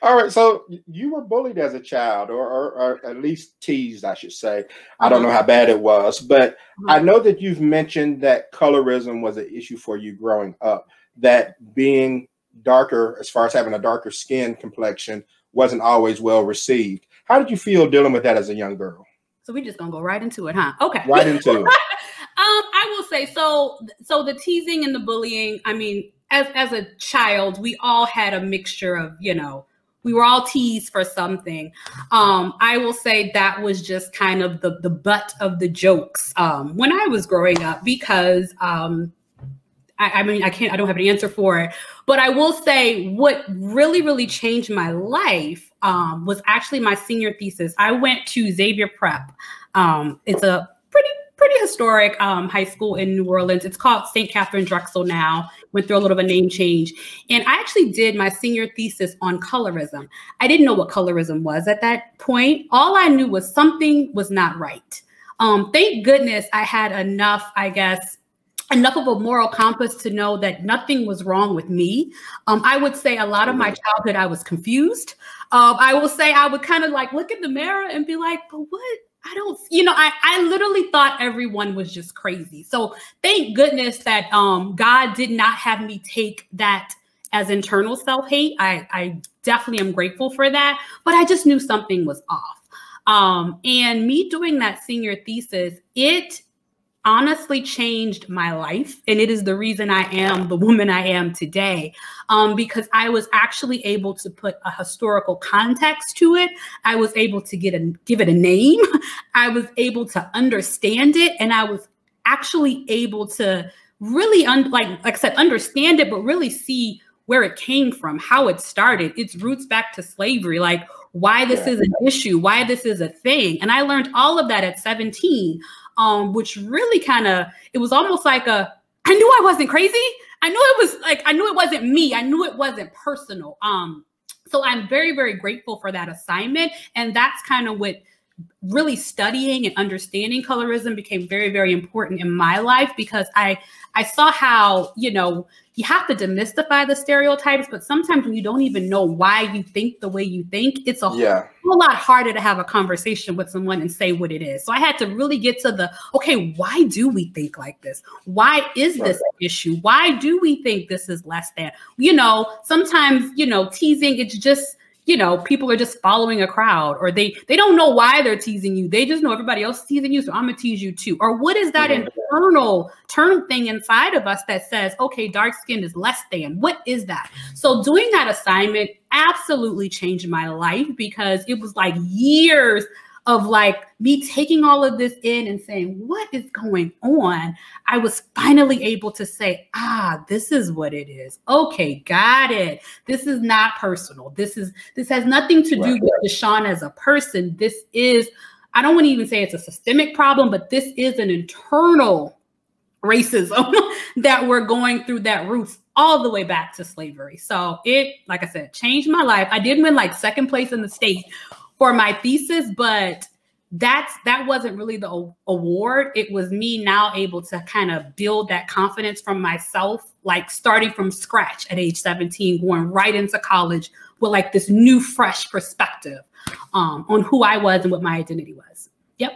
All right, so you were bullied as a child, or at least teased, I should say. I don't know how bad it was, but I know that you've mentioned that colorism was an issue for you growing up, that being darker, as far as having a darker skin complexion, wasn't always well received. How did you feel dealing with that as a young girl? So we just gonna go right into it, huh? Okay. Right into it. I will say, so the teasing and the bullying, I mean, as a child, we all had a mixture of, you know, we were all teased for something. I will say that was just kind of the butt of the jokes when I was growing up, because I mean, I don't have an answer for it, but I will say what really changed my life was actually my senior thesis. I went to Xavier Prep. It's a pretty historic high school in New Orleans. It's called St. Catherine Drexel now. Went through a little of a name change. And I actually did my senior thesis on colorism. I didn't know what colorism was at that point. All I knew was something was not right. Thank goodness I had enough, I guess, enough of a moral compass to know that nothing was wrong with me. I would say a lot of my childhood, I was confused. I will say I would kind of like look in the mirror and be like, but what? I don't, you know, I literally thought everyone was just crazy. So thank goodness that God did not have me take that as internal self-hate. I definitely am grateful for that, but I just knew something was off. And me doing that senior thesis, it honestly changed my life. And it is the reason I am the woman I am today, because I was actually able to put a historical context to it. I was able to give it a name. I was able to understand it. And I was actually able to really, like I said, understand it, but really see where it came from, how it started, its roots back to slavery, like why this is an issue, why this is a thing. And I learned all of that at 17. Which really it was almost like I knew I wasn't crazy. I knew it wasn't me. I knew it wasn't personal. So I'm very grateful for that assignment. And that's kind of what really studying and understanding colorism became very important in my life, because I saw how, you know, you have to demystify the stereotypes, but sometimes when you don't even know why you think the way you think, it's a whole lot harder to have a conversation with someone and say what it is. So I had to really get to okay, why do we think like this? Why is this an issue? Why do we think this is less than? You know, sometimes, you know, teasing, it's just, you know, people are just following a crowd, or they don't know why they're teasing you. They just know everybody else is teasing you, so I'm gonna tease you too. Or what is that internal thing inside of us that says, okay, dark skin is less than? What is that? So doing that assignment absolutely changed my life, because it was like years of like me taking all of this in and saying, what is going on? I was finally able to say, this is what it is. Okay, got it. This is not personal. This has nothing to do with Deshaun as a person. This is, I don't want to even say it's a systemic problem, but this is an internal racism that we're going through that roots all the way back to slavery. So it, like I said, changed my life. I did win like second place in the state for my thesis, but that wasn't really the award. It was me now able to kind of build that confidence from myself, like starting from scratch at age 17, going right into college with like this new, fresh perspective on who I was and what my identity was. Yep.